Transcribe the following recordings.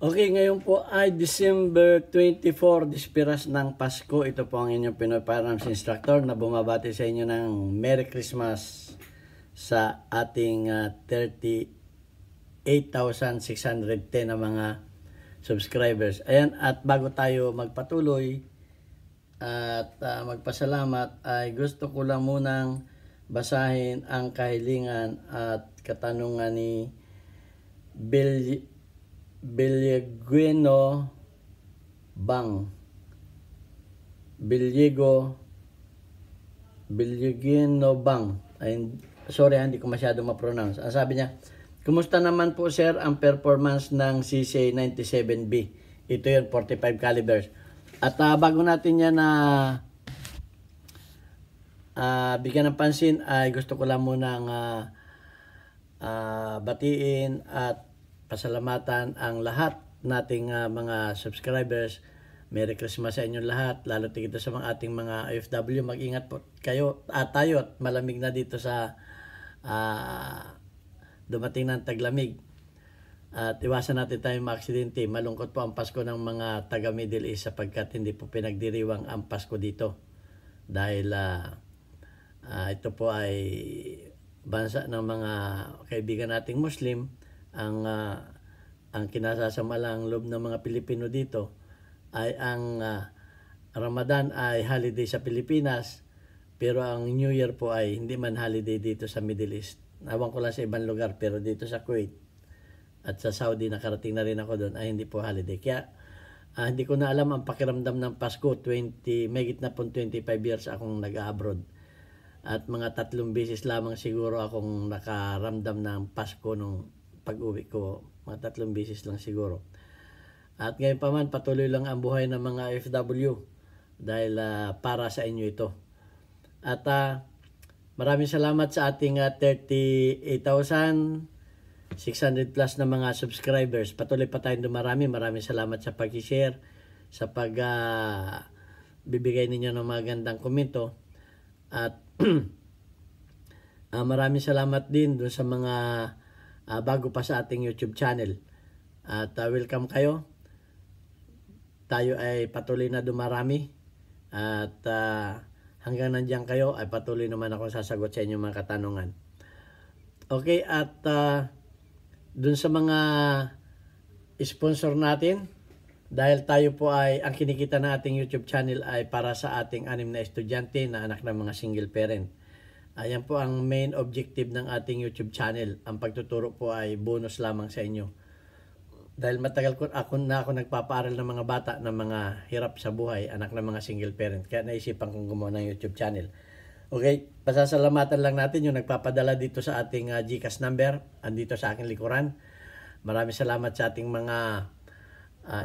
Okay, ngayon po ay December 24, Dispiras ng Pasko. Ito po ang inyong Pinoy Firearms Instructor na bumabati sa inyo ng Merry Christmas sa ating 38,610 na mga subscribers. Ayan, at bago tayo magpatuloy at magpasalamat, ay gusto ko lang munang basahin ang kahilingan at katanungan ni Villagüeno Bang. Villagüeno Bang. Ay, sorry, hindi ko masyado ma-pronounce. Ang sabi niya, kumusta naman po sir ang performance ng CCA97B? Ito yun, 45 calibers. At bago natin yan na bigyan ng pansin, ay gusto ko lang munang batiin at pasalamatan ang lahat nating mga subscribers. Merry Christmas sa inyong lahat, lalo tigito sa mga ating mga OFW. Mag-ingat po kayo at tayo at malamig na dito sa dumating ng taglamig. At iwasan natin tayong maaksidente. Malungkot po ang Pasko ng mga taga Middle East sapagkat hindi po pinagdiriwang ang Pasko dito. Dahil ito po ay bansa ng mga kaibigan nating Muslim. Ang kinasasamalang loob ng mga Pilipino dito ay ang Ramadan ay holiday sa Pilipinas, pero ang New Year po ay hindi man holiday dito sa Middle East. Ewan ko lang sa ibang lugar, pero dito sa Kuwait at sa Saudi, nakarating na rin ako doon, ay hindi po holiday. Kaya hindi ko na alam ang pakiramdam ng Pasko. Megit na po 25 years akong nag-abroad. At mga 3 beses lamang siguro akong nakaramdam ng Pasko nung pag-uwi ko. Mga 3 beses lang siguro. At ngayon pa man, patuloy lang ang buhay ng mga OFW dahil para sa inyo ito. At maraming salamat sa ating 38,600 plus na mga subscribers. Patuloy pa tayong dumarami. Maraming salamat sa pag-share, sa bibigay ninyo ng magandang komento. At maraming salamat din doon sa mga bago pa sa ating YouTube channel. At welcome kayo. Tayo ay patuloy na dumarami. At hanggang nandiyan kayo ay patuloy naman ako sasagot sa inyong mga katanungan. Okay, at dun sa mga sponsor natin, dahil tayo po ay, ang kinikita ng ating YouTube channel ay para sa ating 6 na estudyante na anak ng mga single parent. Ayan po ang main objective ng ating YouTube channel. Ang pagtuturo po ay bonus lamang sa inyo. Dahil matagal ako nagpapaaral ng mga bata na mga hirap sa buhay, anak ng mga single parent. Kaya naisipan kong gumawa ng YouTube channel. Okay, pasasalamatan lang natin yung nagpapadala dito sa ating GCash number. Andito sa aking likuran. Maraming salamat sa ating mga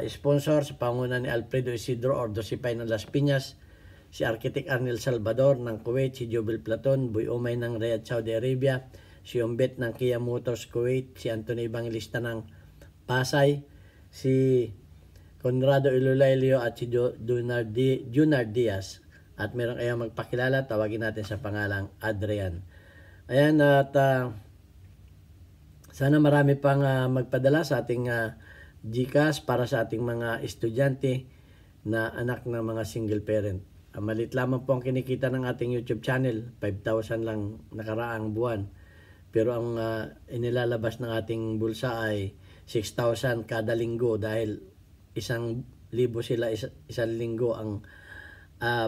sponsor sa panguna ni Alfredo Isidro Ordosipay ng Las Piñas, si Architect Arnel Salvador ng Kuwait, si Jobel Platon, Boy Omay ng Riyadh, Saudi Arabia, si Ombet ng Kia Motors Kuwait, si Anthony Evangelista ng Pasay, si Conrado Ilulailio at si Junard Diaz. At meron kayong magpakilala, tawagin natin sa pangalang Adrian. Ayan, at sana marami pang magpadala sa ating GCash para sa ating mga estudyante na anak ng mga single parent. Malit lamang po ang kinikita ng ating YouTube channel, 5,000 lang nakaraang buwan. Pero ang inilalabas ng ating bulsa ay 6,000 kada linggo dahil 1,000 sila isang linggo ang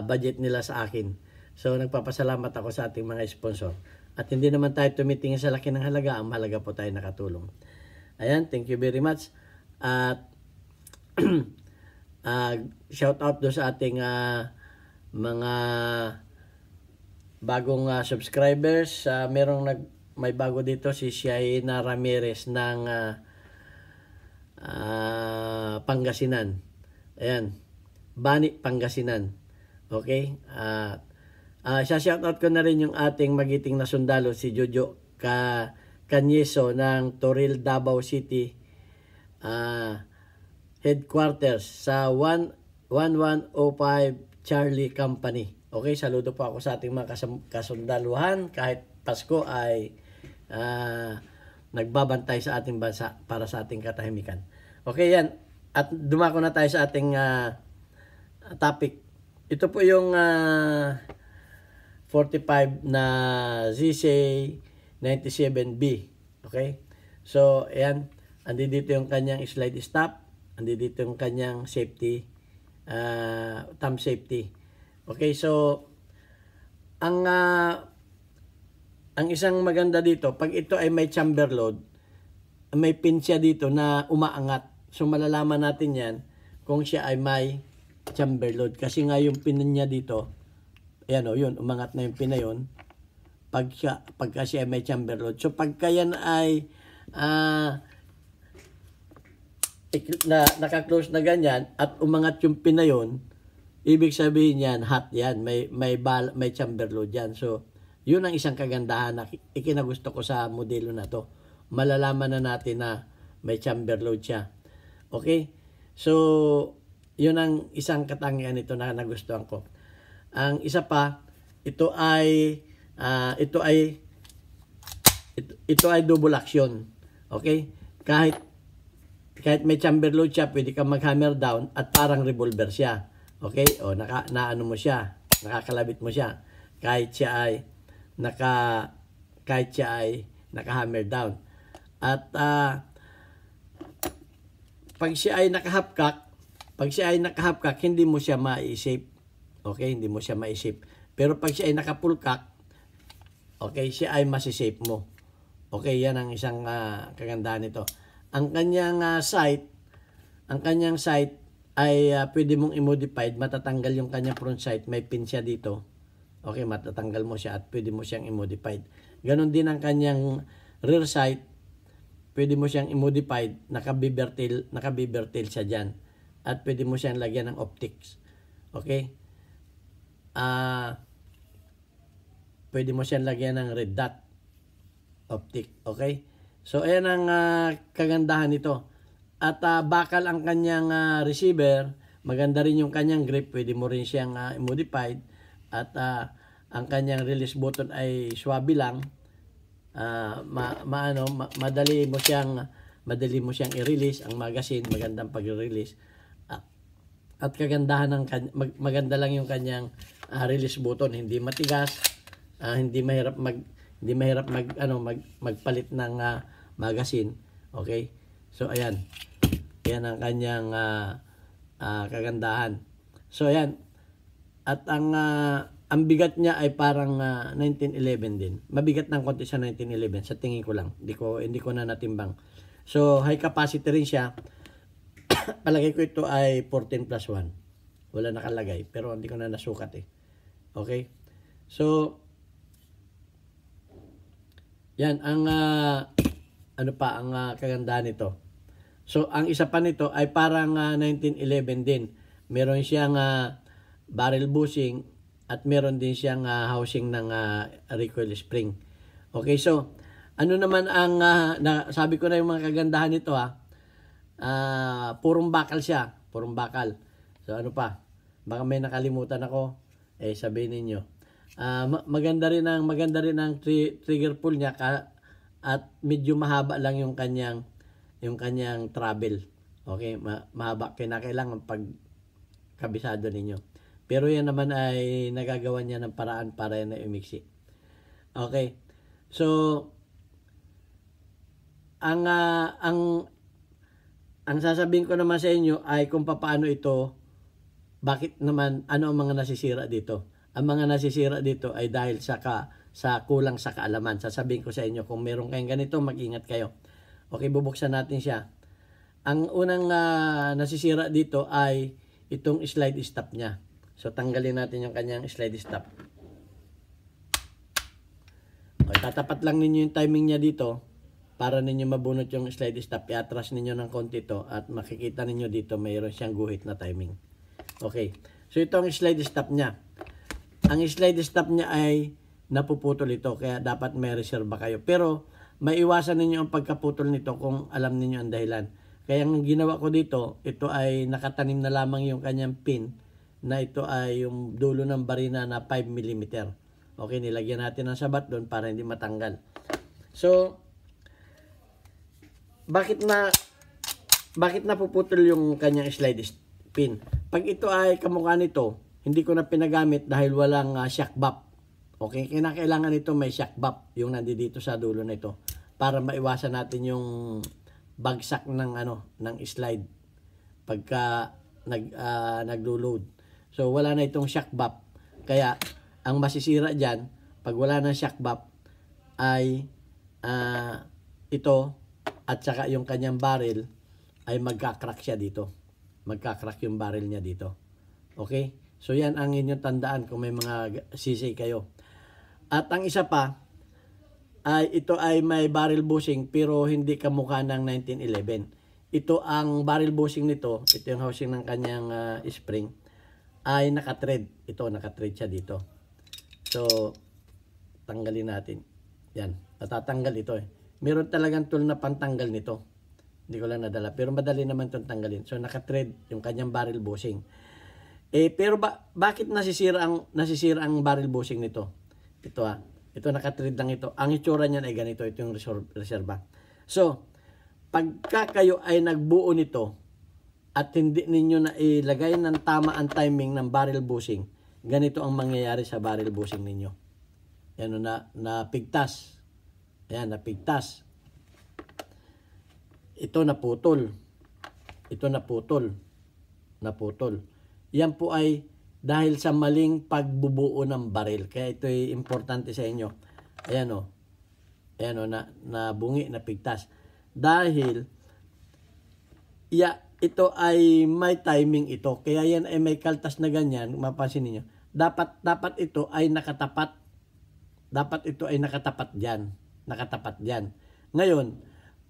budget nila sa akin. So nagpapasalamat ako sa ating mga sponsor. At hindi naman tayo tumitingin sa laki ng halaga, ang mahalaga po tayo nakatulong. Ayan, thank you very much. At shout out do sa ating mga bagong subscribers. May bago dito si Shaina Ramirez ng Pangasinan. Ayan, Bani, Pangasinan. Okay? Shout out ko na rin yung ating magiting na sundalo, si Jojo Canyeso ng Toril, Davao City headquarters sa 1105 Charlie Company. Okay, saludo po ako sa ating mga kasundaluhan. Kahit Pasko ay nagbabantay sa ating bansa para sa ating katahimikan. Okay, yan. At dumako na tayo sa ating topic. Ito po yung 45 na ZC97B. Okay? So, ayan. Andi dito yung kanyang slide stop. Andi dito yung kanyang safety, thumb safety. Okay, so, ang isang maganda dito, pag ito ay may chamber load, may pin siya dito na umaangat. So, malalaman natin yan kung siya ay may chamber load. Kasi nga yung pin niya dito, ayan o, yun, umangat na yung pin na yun, pagka siya ay may chamber load. So, pagka yan ay naka-close na ganyan at umangat yung pin na yun, ibig sabihin yan, hot yan, may chamber load yan. So, yun ang isang kagandahan na ikinagusto ko sa modelo na to. Malalaman na natin na may chamber load siya. Okay? So, yun ang isang katangian nito na nagustuhan ko. Ang isa pa, ito ay double action. Okay? Kahit may chamber load siya, pwede kang mag-hammer down at parang revolver siya. Okay? O naano mo siya, nakakalabit mo siya. Kahit siya ay naka-hammer down. At pag siya ay naka-half-cock, hindi mo siya ma-shape. Okay, hindi mo siya ma-shape. Pero pag siya ay naka-full cock, okay, siya ay masi-shape mo. Okay, yan ang isang kagandahan nito. Ang kanyang sight ay pwede mong i-modified, matatanggal yung kanyang front sight, may pin siya dito. Okay, matatanggal mo siya at pwede mo siyang i-modified. Ganon din ang kanyang rear sight, pwede mo siyang i-modified, naka-beaver tail siya dyan. At pwede mo siyang lagyan ng optics. Okay? Pwede mo siyang lagyan ng red dot optic. Okay? So, ayan ang kagandahan nito. At bakal ang kanyang receiver, maganda rin yung kanyang grip, pwede mo rin siyang i-modified. At ang kanyang release button ay swabe lang. Madali mo siyang i-release ang magazine, magandang pag-release. At kagandahan maganda lang yung kanyang release button, hindi matigas, hindi mahirap magpalit ng magazine. Okay? So ayan. Yan ang kanyang kagandahan. So ayan. At ang bigat niya ay parang 1911 din. Mabigat ng konti sa 1911 sa tingin ko lang. Hindi ko na natimbang. So high capacity rin siya. Palagay ko ito ay 14+1. Wala nakalagay pero hindi ko na nasukat eh. Okay? So yan ang ang kagandahan nito. So ang isa pa nito ay parang 1911 din. Meron siyang barrel bushing at meron din siyang housing ng recoil spring. Okay, so ano naman ang sabi ko na yung mga kagandahan nito purong bakal siya, purong bakal. So ano pa? Baka may nakalimutan ako, sabihin niyo. Maganda rin ang trigger pull niya at medyo mahaba lang yung kanyang travel. Okay, mahaba kinakailangan pag kabisado ninyo. Pero yan naman ay nagagawa niya ng paraan para na umiksi. Okay. So ang sasabihin ko naman sa inyo ay kung paano ito, bakit naman, ano ang mga nasisira dito. Ang mga nasisira dito ay dahil sa kulang sa kaalaman. Sasabihin ko sa inyo, kung meron kayong ganito, mag-ingat kayo. Okay, bubuksan natin siya. Ang unang nasisira dito ay itong slide stop niya. So, tanggalin natin yung kanyang slide stop. Okay, tatapat lang ninyo yung timing niya dito para ninyo mabunot yung slide stop. I-atras ninyo ng konti to at makikita ninyo dito mayroon siyang guhit na timing. Okay. So, ito ang slide stop niya. Ang slide stop niya ay napuputol ito kaya dapat may reserva kayo. Pero, maiwasan ninyo ang pagkaputol nito kung alam ninyo ang dahilan. Kaya ang ginawa ko dito, ito ay nakatanim na lamang yung kanyang pin na ito ay yung dulo ng barina na 5 mm. Okay, nilagyan natin ng sabat doon para hindi matanggal. So, bakit bakit napuputol yung kanyang slide pin? Pag ito ay kamukha nito, hindi ko na pinagamit dahil walang shock valve. Okay, kinakailangan ito may shock valve, yung nandito sa dulo na ito, para maiwasan natin yung bagsak ng ng slide pagka naglo-load. So wala na itong shock valve. Kaya ang masisira diyan pag wala na shock valve ay ito at saka yung kanyang barrel ay magka-crack siya dito. Magka-crack yung barrel niya dito. Okay? So yan ang inyong tandaan kung may mga sisi kayo. At ang isa pa ay ito ay may barrel bushing pero hindi kamukha ng 1911. Ito ang barrel bushing nito, ito yung housing ng kanyang spring ay naka-thread. Ito naka-thread siya dito. So tanggalin natin. Yan, natatanggal ito eh. Meron talagang tool na pantanggal nito. Hindi ko lang nadala. Pero madali naman itong tanggalin. So, naka-thread yung kanyang barrel bushing. Pero bakit nasisira ang barrel bushing nito? Ito Ito naka-thread lang ito. Ang itsura niyan ay ganito. Ito yung reserva. So, pagka kayo ay nagbuo nito at hindi ninyo na ilagay ng tama ang timing ng barrel bushing, ganito ang mangyayari sa barrel bushing ninyo. Yan napigtas. Ayan, napigtas. Ito naputol. Ito naputol. Naputol. Yan po ay dahil sa maling pagbubuo ng baril. Kaya ito ay importante sa inyo. Ayan o. Ayan o, nabungi, napigtas. Dahil, ito ay may timing ito. Kaya yan ay may kaltas na ganyan. Mapansin niyo. Dapat ito ay nakatapat. Dapat ito ay nakatapat dyan. Nakatapat dyan. Ngayon,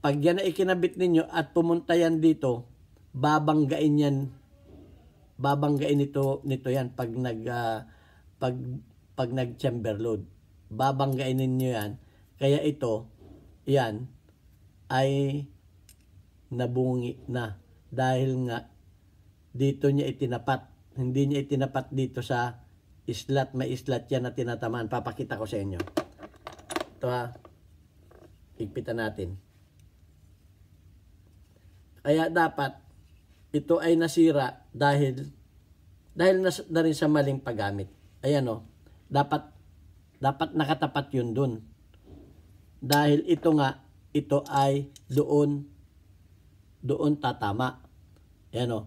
pag yan ay ikinabit ninyo at pumunta yan dito, babanggain yan. Babanggain nito yan pag nag-chamber load. Babanggain ninyo yan. Kaya ito, yan, ay nabungi na. Dahil nga, dito niya itinapat. Hindi niya itinapat dito sa slot. May slot yan na tinatamaan. Papakita ko sa inyo. Ito higpitan natin. Kaya dapat ito ay nasira dahil na rin sa maling paggamit. Ayan o. Dapat nakatapat yun dun. Dahil ito ay doon tatama. Ayan o.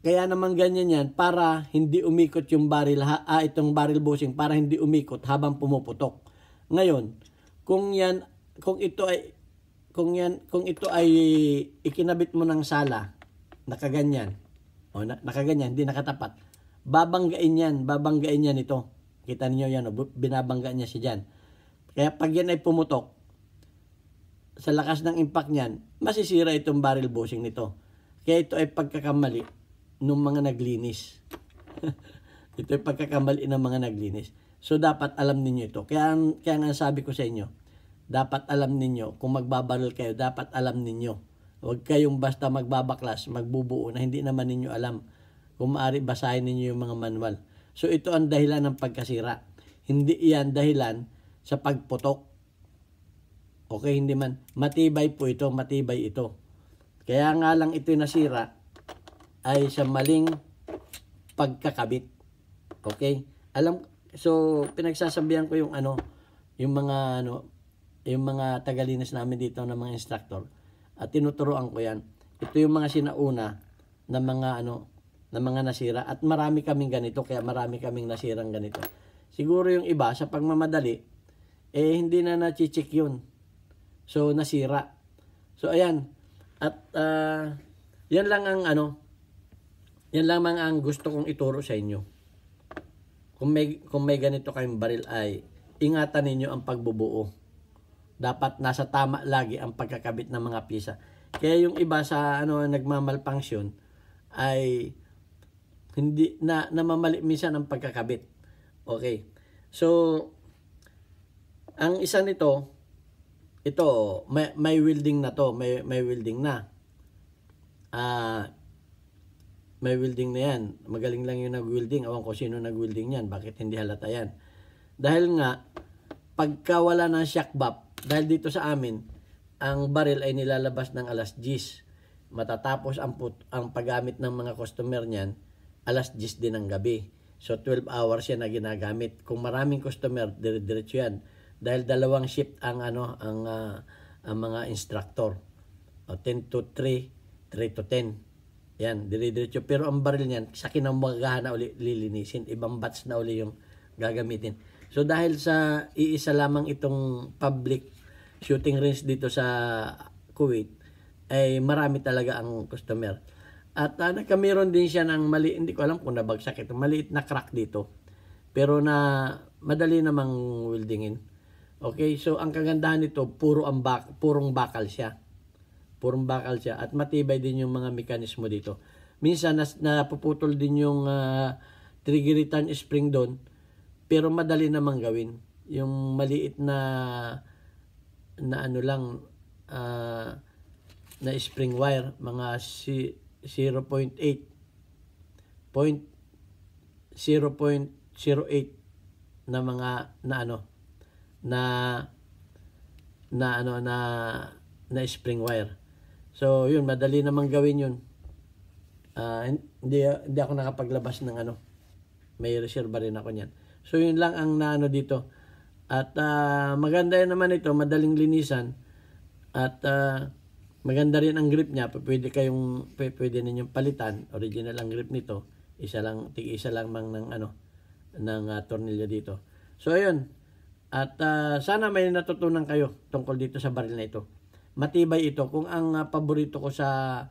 Kaya naman ganyan yan para hindi umikot yung barrel, itong barrel bushing, para hindi umikot habang pumuputok. Ngayon, kung ito ay ikinabit mo ng sala, nakaganyan, hindi nakatapat, babanggain yan ito. Kita niyo yan, binabangga niya siya dyan. Kaya pag yan ay pumutok, sa lakas ng impact niyan, masisira itong barrel bushing nito. Kaya ito ay pagkakamali ng mga naglinis. Ito ay pagkakamali ng mga naglinis. So, dapat alam ninyo ito. Kaya nga sabi ko sa inyo, dapat alam ninyo, kung magbabaril kayo, dapat alam ninyo. Huwag kayong basta magbabaklas, magbubuo na hindi naman ninyo alam. Kung maaari, basahin ninyo yung mga manual. So, ito ang dahilan ng pagkasira. Hindi iyan dahilan sa pagputok. Okay, hindi man. Matibay po ito, matibay ito. Kaya nga lang ito nasira ay sa maling pagkakabit. Okay? So pinagsasabihan ko yung mga tagalinis namin dito ng mga instructor at tinuturuan ko yan. Ito yung mga sinauna na mga nasira at marami kaming ganito, kaya marami kaming nasirang ganito. Siguro yung iba sa pagmamadali hindi na na-check yun. So nasira. So ayan. At yan lang ang gusto kong ituro sa inyo. Kung may ganito kayong baril ay ingatan ninyo ang pagbubuo. Dapat nasa tama lagi ang pagkakabit ng mga pisa. Kaya yung iba sa nagmamalfunction ay hindi namamali minsan ang pagkakabit. Okay. So ang isa nito, ito may welding na to, may welding na. May welding na yan. Magaling lang yung nag-welding. Awan ko sino nag-welding yan. Bakit hindi halata yan? Dahil nga, pagka wala ng shock valve, dahil dito sa amin, ang baril ay nilalabas ng alas 10. matatapos ang paggamit ng mga customer niyan alas 10 din ng gabi. So 12 hours yan na ginagamit. Kung maraming customer, dire-diretso yan. Dahil dalawang shift ang ang mga instructor. 10 to 3, 3 to 10. Yan, dire-diretso. Pero ang baril niyan, sa kinamagahan na uli lilinisin. Ibang batch na uli yung gagamitin. So dahil sa iisa lamang itong public shooting range dito sa Kuwait, ay marami talaga ang customer. At nagkameron din siya ng mali, hindi ko alam kung nabagsak ito, maliit na crack dito. Pero na madali namang weldingin. Okay, so ang kagandahan nito, purong bakal siya. Purong bakal siya at matibay din yung mga mekanismo dito. Minsan napuputol din yung trigger return spring doon, pero madali namang gawin. Yung maliit na ano lang na spring wire, mga 0.8 na mga na spring wire. So yun, madali namang gawin yun. Hindi ako nakapaglabas ng may reserva rin ako niyan. So yun lang ang naano dito. At maganda naman ito, madaling linisan. At maganda rin ang grip niya. Pwede ninyong palitan. Original ang grip nito. Isa lang mang ng tornilyo dito. So ayun. At sana may natutunan kayo tungkol dito sa baril na ito. Matibay ito. Kung ang paborito ko sa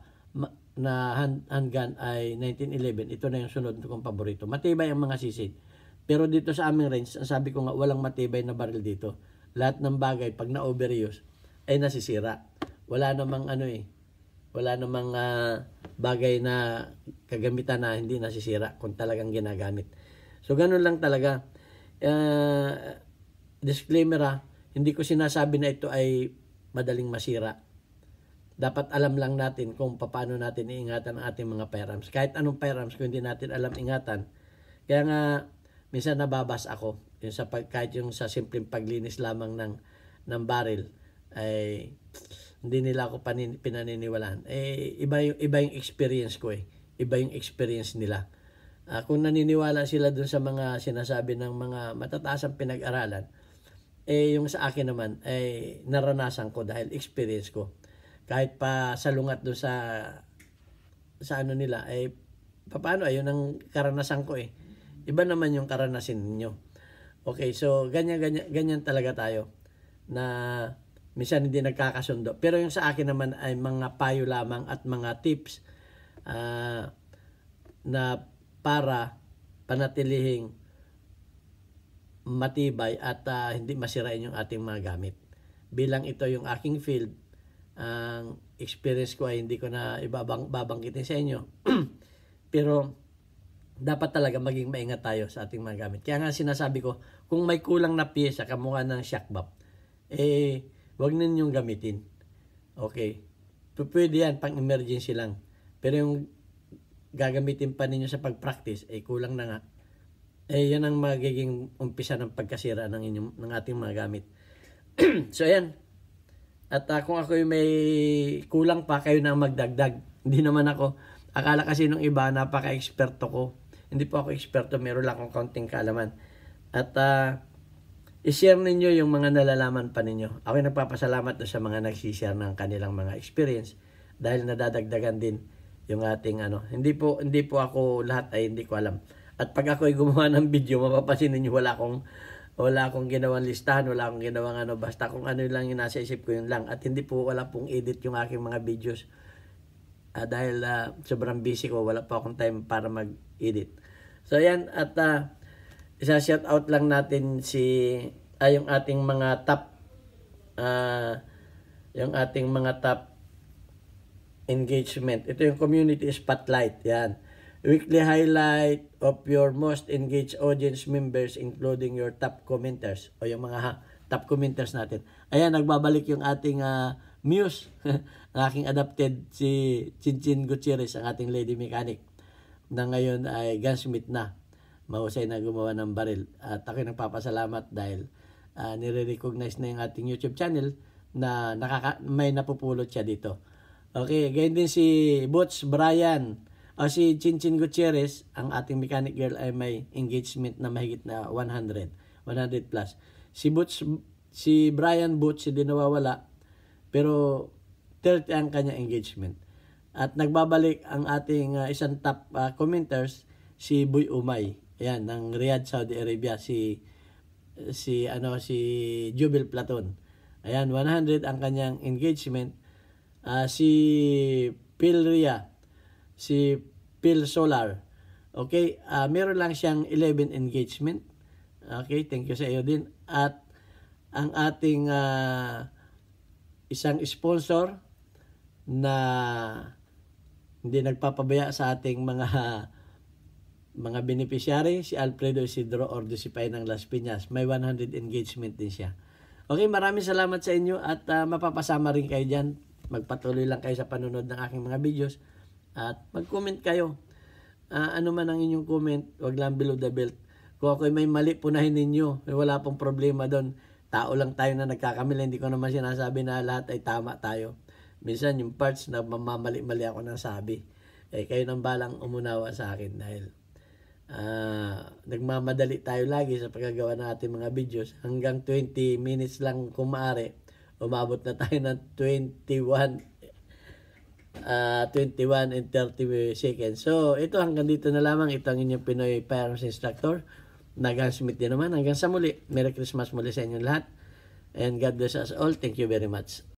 handgun ay 1911, ito na yung sunod kong paborito. Matibay ang mga sisid. Pero dito sa aming range, ang sabi ko nga, walang matibay na baril dito. Lahat ng bagay, pag na-overuse, ay nasisira. Wala namang bagay na kagamitan na hindi nasisira kung talagang ginagamit. So, ganun lang talaga. Disclaimer hindi ko sinasabi na ito ay madaling masira. Dapat alam lang natin kung paano natin iingatan ang ating mga firearms. Kahit anong firearms, kung hindi natin alam ingatan. Kaya nga, minsan nababas ako. Kahit yung sa simpleng paglinis lamang ng baril, ay hindi nila ako pinaniniwalaan. Iba yung experience ko eh. Iba yung experience nila. Kung naniniwala sila dun sa mga sinasabi ng mga matataasang pinag-aralan, yung sa akin naman ay naranasan ko dahil experience ko. Kahit pa salungat doon sa nila ay paano ayun ang karanasan ko eh. Iba naman yung karanasan ninyo. Okay, so ganyan talaga tayo na minsan hindi nagkakasundo. Pero yung sa akin naman ay mga payo lamang at mga tips na para panatilihing matibay at hindi masirain yung ating mga gamit. Bilang ito yung aking field, ang experience ko ay hindi ko na babanggitin sa inyo. Pero dapat talaga maging maingat tayo sa ating mga gamit. Kaya nga sinasabi ko, kung may kulang na piyesa kamukha ng shock valve, wag ninyong gamitin. Okay. Pwede yan, pang emergency lang. Pero yung gagamitin pa ninyo sa pag-practice, kulang na nga. Yan ang magiging umpisa ng pagkasira ng ating mga gamit. So, ayan. At kung ako may kulang pa, kayo na magdagdag. Hindi naman ako. Akala kasi nung iba, napaka-eksperto ko. Hindi po ako eksperto, meron lang akong kaunting kaalaman. At i-share ninyo yung mga nalalaman pa ninyo. Ako nagpapasalamat sa mga nagsishare ng kanilang mga experience dahil nadadagdagan din yung ating Hindi po ako lahat ay hindi ko alam. At pag ako ay gumawa ng video, mapapansin ninyo wala akong ginawang listahan, wala akong ginawang basta kung ano lang yung nasa isip ko yun lang. At wala pong edit yung aking mga videos. Dahil sobrang busy ko, wala pa akong time para mag-edit. So yan, at isa-shout out lang natin yung ating mga top engagement. Ito yung community spotlight, yan. Weekly highlight of your most engaged audience members including your top commenters o yung mga top commenters natin. Ayan, nagbabalik yung ating muse, ang aking adopted si Chinchin Gutierrez, ang ating lady mechanic na ngayon ay gunsmith na. Mahusay na gumawa ng baril. At ako nagpapasalamat dahil nire-recognize na yung ating YouTube channel na may napupulot siya dito. Okay, ganyan din si Butch Brian o si Chinchin Gutierrez, ang ating mechanic girl ay may engagement na mahigit na 100 plus. Si Brian Butch hindi nawawala, pero 30 ang kanya engagement. At nagbabalik ang ating isang top commenters, si Boy Umay. Ayan, ng Riyadh, Saudi Arabia, si Jubil Platon. Ayan, 100 ang kanyang engagement. Si Phil Ria, si Phil Solar. Okay, meron lang siyang 11 engagement. Okay, thank you sa iyo din. At ang ating isang sponsor na hindi nagpapabaya sa ating mga beneficiary, si Alfredo Isidro Ordosipay ng Las Piñas. May 100 engagement din siya. Okay, maraming salamat sa inyo at mapapasama rin kayo dyan. Magpatuloy lang kayo sa panunod ng aking mga videos at mag-comment kayo. Ano man ang inyong comment, wag lang below the belt. Kung ako'y may mali, punahin ninyo. Wala pong problema doon. Tao lang tayo na nagkakamali. Hindi ko naman sinasabi na lahat ay tama tayo. Minsan yung parts na mamali-mali ako nang sabi. Kayo nang balang umunawa sa akin dahil nagmamadali tayo lagi sa pagkagawa ng ating mga videos. Hanggang 20 minutes lang kung maaari. Umabot na tayo ng 21 and 30 seconds. So, ito hanggang dito na lamang. Ito ang inyong Pinoy Firearms Instructor. Nag-Smith din naman. Hanggang sa muli. Merry Christmas muli sa inyong lahat. And God bless us all. Thank you very much.